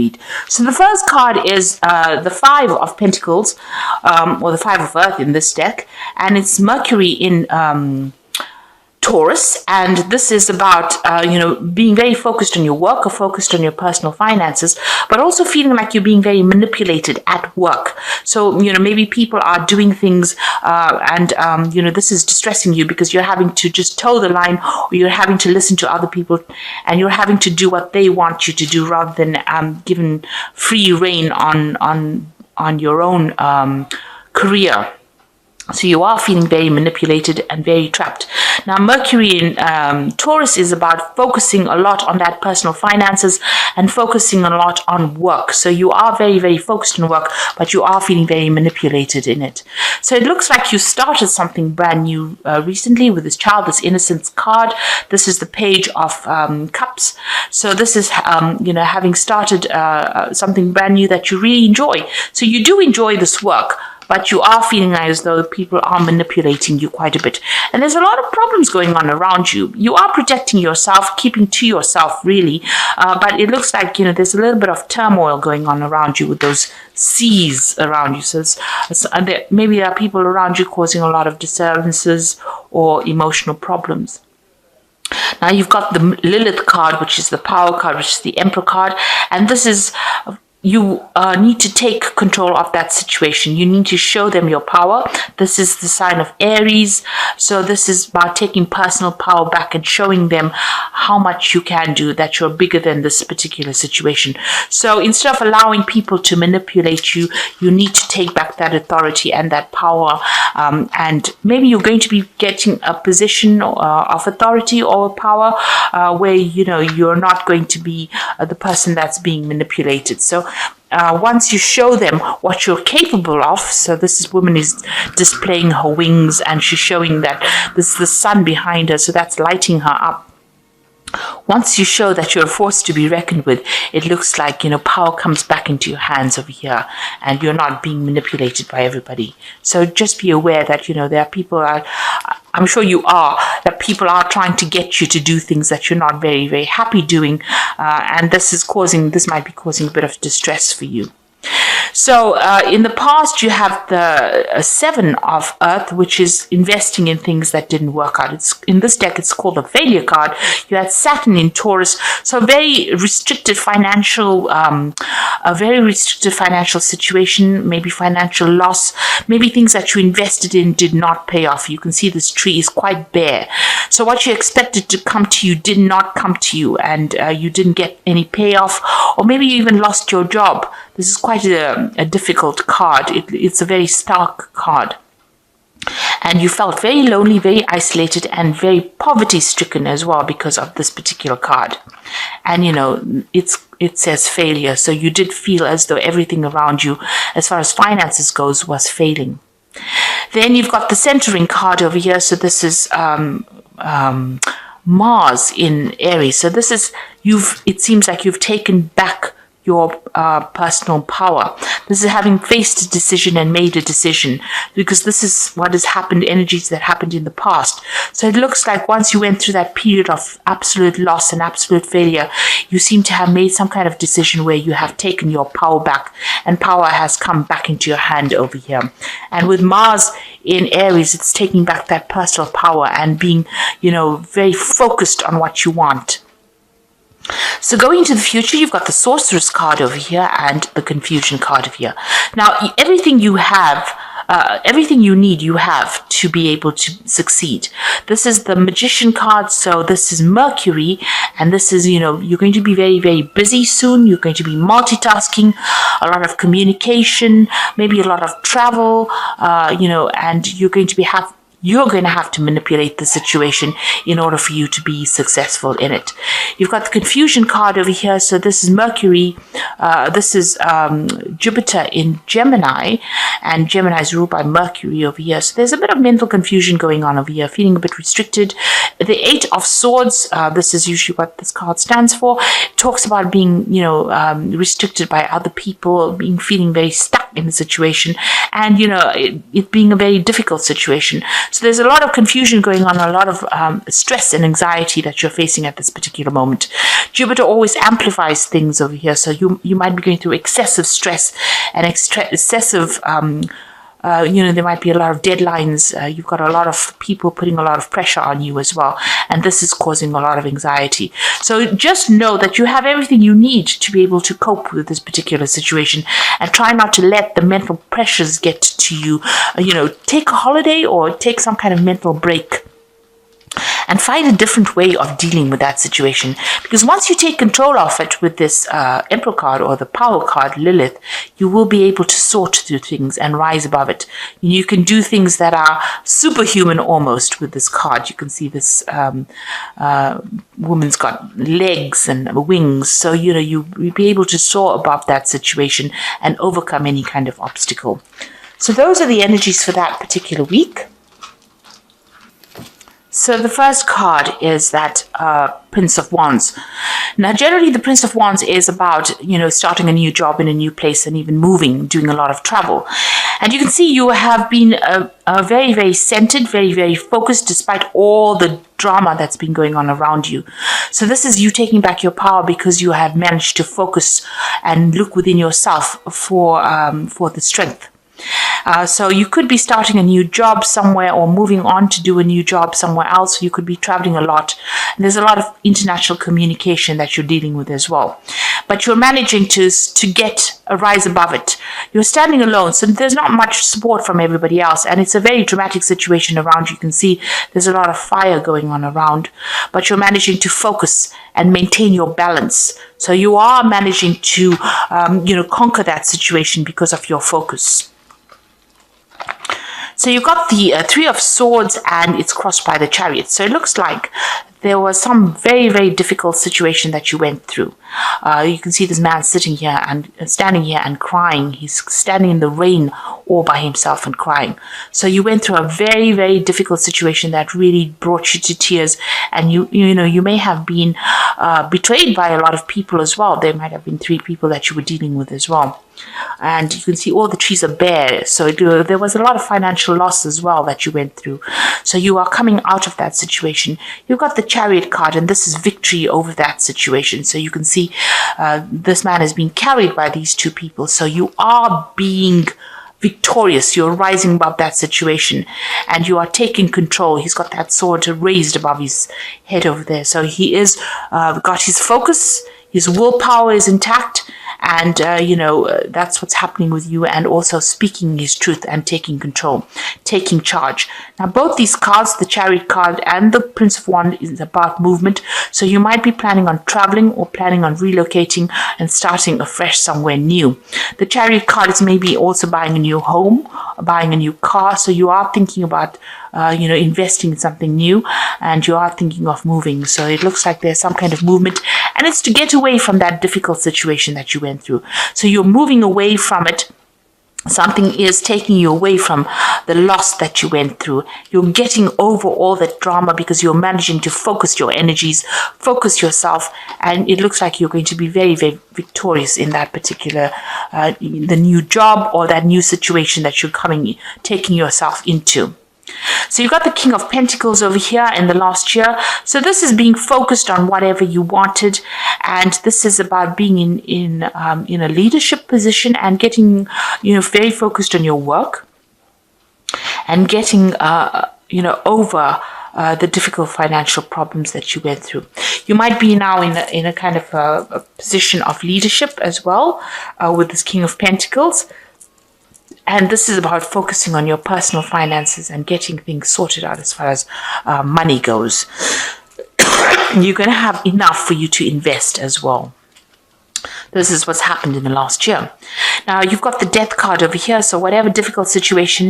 read. So the first card is the Five of Pentacles, or the Five of Earth in this deck, and it's Mercury in Taurus, and this is about being very focused on your work or focused on your personal finances, but also feeling like you're being very manipulated at work. So maybe people are doing things and this is distressing you because you're having to just toe the line, or you're having to listen to other people, and you're having to do what they want you to do rather than given free reign on your own career. So you are feeling very manipulated and very trapped. Now, Mercury in Taurus is about focusing a lot on that personal finances and focusing a lot on work. So you are very, very focused on work, but you are feeling very manipulated in it. So it looks like you started something brand new recently with this childless innocence card. This is the Page of Cups. So this is, having started something brand new that you really enjoy. So you do enjoy this work, but you are feeling as though people are manipulating you quite a bit. And there's a lot of problems going on around you. You are protecting yourself, keeping to yourself, really. But it looks like, there's a little bit of turmoil going on around you with those seas around you. So maybe there are people around you causing a lot of disturbances or emotional problems. Now you've got the Lilith card, which is the Power card, which is the Emperor card. And this is... you need to take control of that situation. You need to show them your power. This is the sign of Aries. So this is about taking personal power back and showing them how much you can do, that you're bigger than this particular situation. So instead of allowing people to manipulate you, you need to take back that authority and that power. And maybe you're going to be getting a position of authority or power where, you're not going to be the person that's being manipulated. So once you show them what you're capable of, so this woman is displaying her wings and she's showing that this is the sun behind her, so that's lighting her up. Once you show that you're a force to be reckoned with, it looks like, power comes back into your hands over here and you're not being manipulated by everybody. So just be aware that, there are people, I'm sure you are, that people are trying to get you to do things that you're not very, very happy doing. And this might be causing a bit of distress for you. So in the past, you have the Seven of Earth, which is investing in things that didn't work out. In this deck, it's called the Failure card. You had Saturn in Taurus, so a very restricted financial situation, maybe financial loss, maybe things that you invested in did not pay off. You can see this tree is quite bare. So what you expected to come to you did not come to you, and you didn't get any payoff, or maybe you even lost your job. This is quite a difficult card. It's a very stark card. And you felt very lonely, very isolated, and very poverty-stricken as well because of this particular card. And, it says failure. So you did feel as though everything around you, as far as finances goes, was failing. Then you've got the centering card over here. So this is Mars in Aries. So this is, it seems like you've taken back your personal power. This is having faced a decision and made a decision, because this is what has happened, energies that happened in the past. So it looks like once you went through that period of absolute loss and absolute failure, you seem to have made some kind of decision where you have taken your power back, and power has come back into your hand over here. And with Mars in Aries, it's taking back that personal power and being, very focused on what you want. So going into the future, you've got the Sorceress card over here and the Confusion card over here. Now, everything you have, everything you need, you have to be able to succeed. This is the Magician card, so this is Mercury, and this is, you're going to be very, very busy soon. You're going to be multitasking, a lot of communication, maybe a lot of travel, and you're going to have to manipulate the situation in order for you to be successful in it. You've got the Confusion card over here. So this is Mercury. This is Jupiter in Gemini, and Gemini is ruled by Mercury over here. So there's a bit of mental confusion going on over here, feeling a bit restricted. The Eight of Swords, this is usually what this card stands for. It talks about being, restricted by other people, feeling very stuck in a situation, and it being a very difficult situation. So there's a lot of confusion going on, a lot of stress and anxiety that you're facing at this particular moment. Jupiter always amplifies things over here, so you might be going through excessive stress and excessive there might be a lot of deadlines. You've got a lot of people putting a lot of pressure on you as well. And this is causing a lot of anxiety. So just know that you have everything you need to be able to cope with this particular situation, and try not to let the mental pressures get to you. Take a holiday or take some kind of mental break, and find a different way of dealing with that situation. Because once you take control of it with this Emperor card or the Power card, Lilith, you will be able to sort through things and rise above it. You can do things that are superhuman almost with this card. You can see this woman's got legs and wings. So, you'll be able to soar above that situation and overcome any kind of obstacle. So those are the energies for that particular week. So the first card is that Prince of Wands. Now, generally, the Prince of Wands is about, starting a new job in a new place and even moving, doing a lot of travel. And you can see you have been very, very centered, very, very focused, despite all the drama that's been going on around you. So this is you taking back your power because you have managed to focus and look within yourself for the strength. So you could be starting a new job somewhere or moving on to do a new job somewhere else. You could be traveling a lot. And there's a lot of international communication that you're dealing with as well. But you're managing to get a rise above it. You're standing alone, so there's not much support from everybody else. And it's a very dramatic situation around you. You can see there's a lot of fire going on around. But you're managing to focus and maintain your balance. So you are managing to, conquer that situation because of your focus. So you've got the Three of Swords, and it's crossed by the Chariot. So it looks like there was some very, very difficult situation that you went through. You can see this man sitting here and standing here and crying. He's standing in the rain all by himself and crying. So you went through a very, very difficult situation that really brought you to tears. And you may have been betrayed by a lot of people as well. There might have been 3 people that you were dealing with as well. And you can see all the trees are bare. So there was a lot of financial loss as well that you went through. So you are coming out of that situation. You've got the Chariot card, and this is victory over that situation. So you can see this man is being carried by these 2 people. So you are being victorious. You're rising above that situation, and you are taking control. He's got that sword raised above his head over there. So he is got his focus. His willpower is intact. And, that's what's happening with you, and also speaking his truth and taking control, taking charge. Now, both these cards, the Chariot card and the Prince of Wands, is about movement. So you might be planning on traveling or planning on relocating and starting afresh somewhere new. The Chariot card is maybe also buying a new home, buying a new car. So you are thinking about investing in something new, and you are thinking of moving. So it looks like there's some kind of movement, and it's to get away from that difficult situation that you went through. So you're moving away from it. Something is taking you away from the loss that you went through. You're getting over all that drama because you're managing to focus your energies, focus yourself, and it looks like you're going to be very, very victorious in that particular, the new job or that new situation that you're taking yourself into. So you've got the King of Pentacles over here in the last year. So this is being focused on whatever you wanted, and this is about being in a leadership position and getting very focused on your work and getting over the difficult financial problems that you went through. You might be now in a kind of a position of leadership as well with this King of Pentacles. And this is about focusing on your personal finances and getting things sorted out as far as money goes. You're going to have enough for you to invest as well. This is what's happened in the last year. Now, you've got the Death card over here. So whatever difficult situation,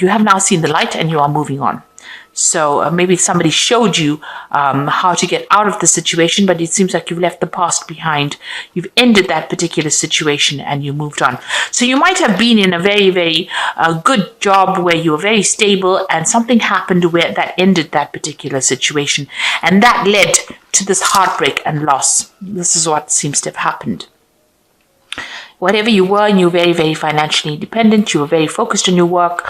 you have now seen the light and you are moving on. So maybe somebody showed you how to get out of the situation, but it seems like you've left the past behind. You've ended that particular situation and you moved on. So you might have been in a very, very good job where you were very stable, and something happened where that ended that particular situation. And that led to this heartbreak and loss. This is what seems to have happened. whatever you were, and you were very, very financially independent. You were very focused on your work.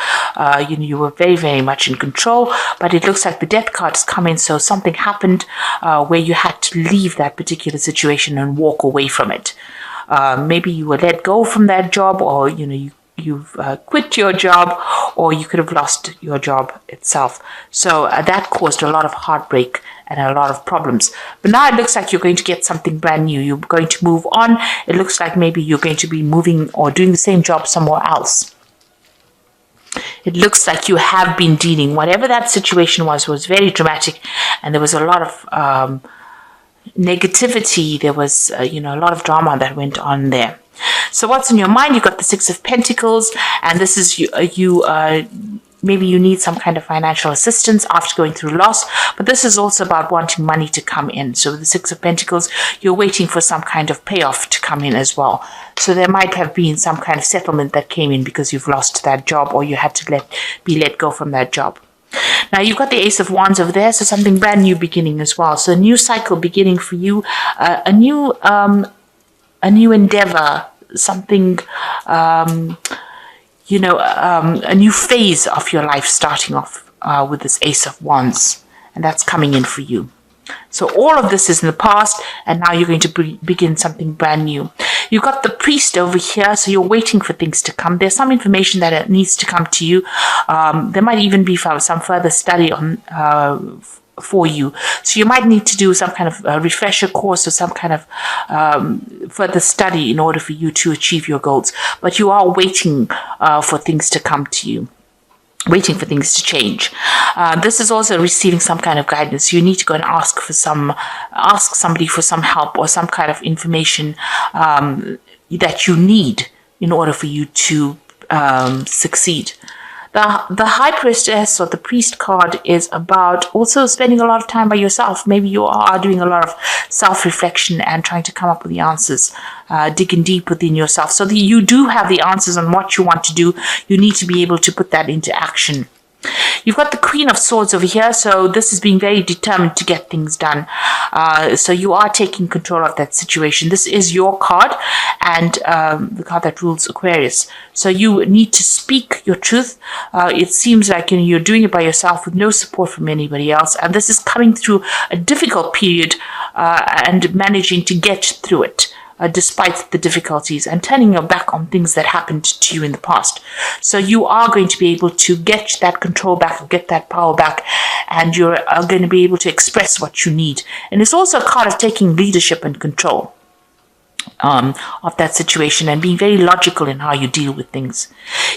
You were very, very much in control. But it looks like the death card has come in. So something happened where you had to leave that particular situation and walk away from it. Maybe you were let go from that job, or you've quit your job, or you could have lost your job itself. So that caused a lot of heartbreak and a lot of problems. But now it looks like you're going to get something brand new. You're going to move on. It looks like maybe you're going to be moving or doing the same job somewhere else. It looks like you have been dealing, whatever that situation was very dramatic, and there was a lot of negativity. There was, a lot of drama that went on there. So what's in your mind? You've got the Six of Pentacles, and this is maybe you need some kind of financial assistance after going through loss, but this is also about wanting money to come in. So with the Six of Pentacles, you're waiting for some kind of payoff to come in as well. So there might have been some kind of settlement that came in because you've lost that job, or you had to be let go from that job. Now you've got the Ace of Wands over there, so something brand new beginning as well. So a new cycle beginning for you, a new endeavor, something, a new phase of your life starting off with this Ace of Wands, and that's coming in for you. So all of this is in the past, and now you're going to begin something brand new. You've got the Priest over here, so you're waiting for things to come. There's some information that needs to come to you. There might even be some further study on for you. So you might need to do some kind of refresher course or some kind of further study in order for you to achieve your goals. But you are waiting for things to come to you, waiting for things to change. This is also receiving some kind of guidance. You need to go and ask somebody for some help or some kind of information that you need in order for you to succeed. The High Priestess or the Priest card is about also spending a lot of time by yourself. Maybe you are doing a lot of self-reflection and trying to come up with the answers, digging deep within yourself. So that you do have the answers on what you want to do. You need to be able to put that into action. You've got the Queen of Swords over here, so this is being very determined to get things done. So you are taking control of that situation. This is your card, and the card that rules Aquarius. So you need to speak your truth. It seems like you're doing it by yourself with no support from anybody else, and this is coming through a difficult period and managing to get through it. Despite the difficulties, and turning your back on things that happened to you in the past. So you are going to be able to get that control back, get that power back, and you're going to be able to express what you need. And it's also a card of taking leadership and control of that situation and being very logical in how you deal with things.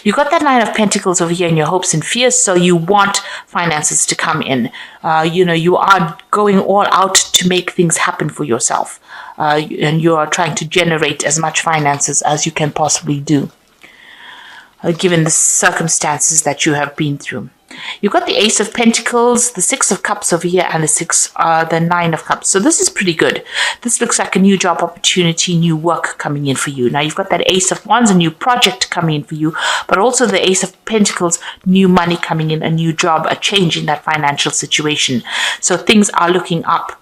You've got that Nine of Pentacles over here in your hopes and fears, so you want finances to come in. You are going all out to make things happen for yourself. And you are trying to generate as much finances as you can possibly do, given the circumstances that you have been through. You've got the Ace of Pentacles, the Six of Cups over here, and the Nine of Cups. So this is pretty good. This looks like a new job opportunity, new work coming in for you. Now you've got that Ace of Wands, a new project coming in for you, but also the Ace of Pentacles, new money coming in, a new job, a change in that financial situation. So things are looking up.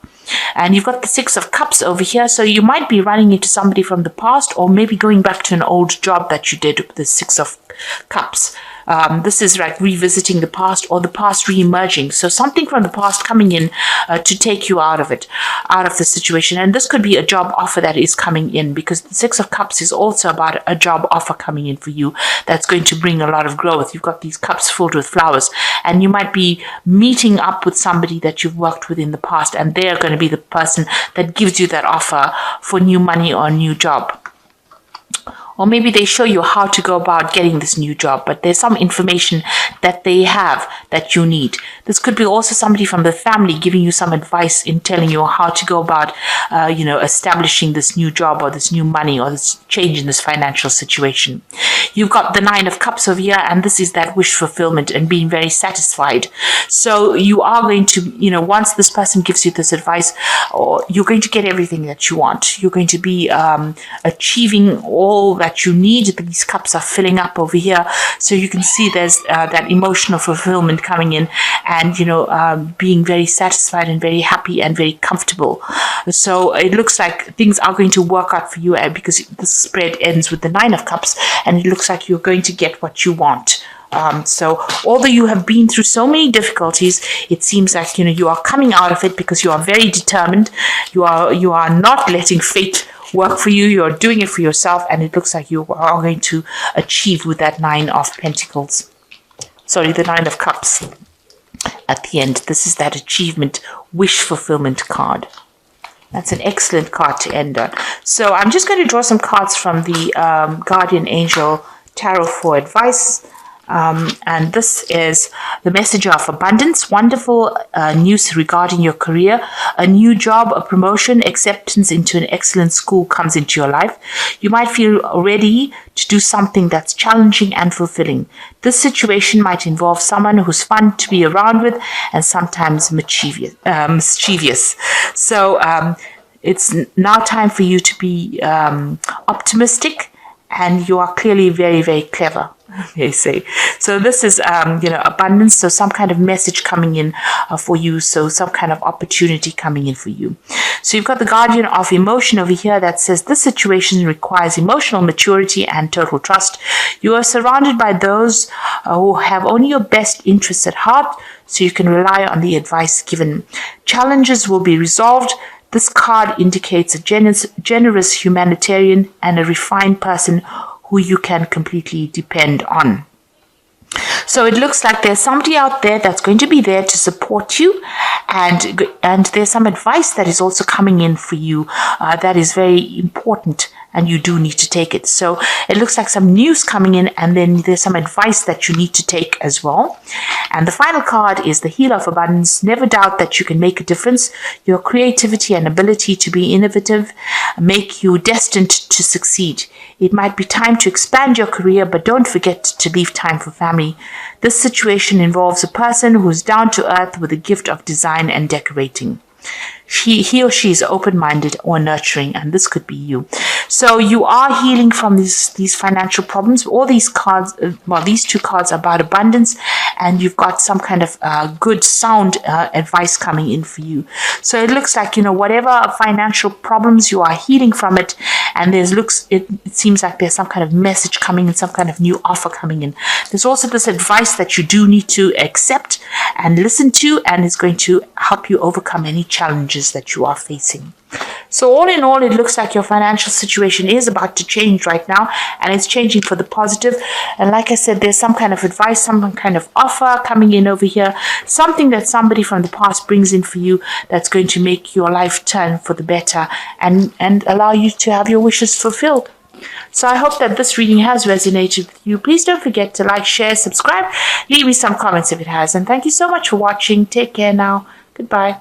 And you've got the Six of Cups over here, so you might be running into somebody from the past, or maybe going back to an old job that you did with the Six of Cups. This is like revisiting the past, or the past re-emerging. So something from the past coming in to take you out of it, out of the situation. And this could be a job offer that is coming in, because the Six of Cups is also about a job offer coming in for you that's going to bring a lot of growth. You've got these cups filled with flowers, and you might be meeting up with somebody that you've worked with in the past, and they're going to be the person that gives you that offer for new money or a new job. Or maybe they show you how to go about getting this new job, but there's some information that they have that you need. This could be also somebody from the family giving you some advice in telling you how to go about, establishing this new job or this new money or this change in this financial situation. You've got the Nine of Cups over here, and this is that wish fulfillment and being very satisfied. So you are going to, once this person gives you this advice, or you're going to get everything that you want. You're going to be achieving all that that you need. These cups are filling up over here. So you can see there's that emotional fulfillment coming in, and, being very satisfied and very happy and very comfortable. So it looks like things are going to work out for you, because the spread ends with the 9 of Cups, and it looks like you're going to get what you want. So although you have been through so many difficulties, it seems like, you are coming out of it because you are very determined. You are not letting fate work for you. You're doing it for yourself, and it looks like you are going to achieve with that 9 of Pentacles. Sorry, the 9 of Cups at the end. This is that achievement, wish fulfillment card. That's an excellent card to end on. So I'm just going to draw some cards from the Guardian Angel Tarot for advice. And this is the messenger of abundance. Wonderful news regarding your career. A new job, a promotion, acceptance into an excellent school comes into your life. You might feel ready to do something that's challenging and fulfilling. This situation might involve someone who's fun to be around with and sometimes mischievous. So it's now time for you to be optimistic, and you are clearly very, very clever, they say. So this is, abundance. So some kind of message coming in for you. So some kind of opportunity coming in for you. So you've got the Guardian of Emotion over here that says this situation requires emotional maturity and total trust. You are surrounded by those who have only your best interests at heart, so you can rely on the advice given. Challenges will be resolved. This card indicates a generous humanitarian and a refined person who you can completely depend on. So it looks like there's somebody out there that's going to be there to support you, and there's some advice that is also coming in for you that is very important, and you do need to take it. So it looks like some news coming in, and then there's some advice that you need to take as well. And the final card is the Healer of Abundance. Never doubt that you can make a difference. Your creativity and ability to be innovative make you destined to succeed. It might be time to expand your career, but don't forget to leave time for family. This situation involves a person who's down to earth with a gift of design and decorating. He or she is open-minded or nurturing, and this could be you. So you are healing from these financial problems. All these cards, these 2 cards are about abundance, and you've got some kind of good, sound advice coming in for you. So it looks like, whatever financial problems, you are healing from it, and it seems like there's some kind of message coming in, some kind of new offer coming in. There's also this advice that you do need to accept and listen to, and it's going to help you overcome any challenges that you are facing. So all in all, it looks like your financial situation is about to change right now, and it's changing for the positive. And like I said, there's some kind of advice, some kind of offer coming in over here, something that somebody from the past brings in for you that's going to make your life turn for the better and allow you to have your wishes fulfilled. So I hope that this reading has resonated with you. Please don't forget to like, share, subscribe, leave me some comments if it has. And thank you so much for watching. Take care now. Goodbye.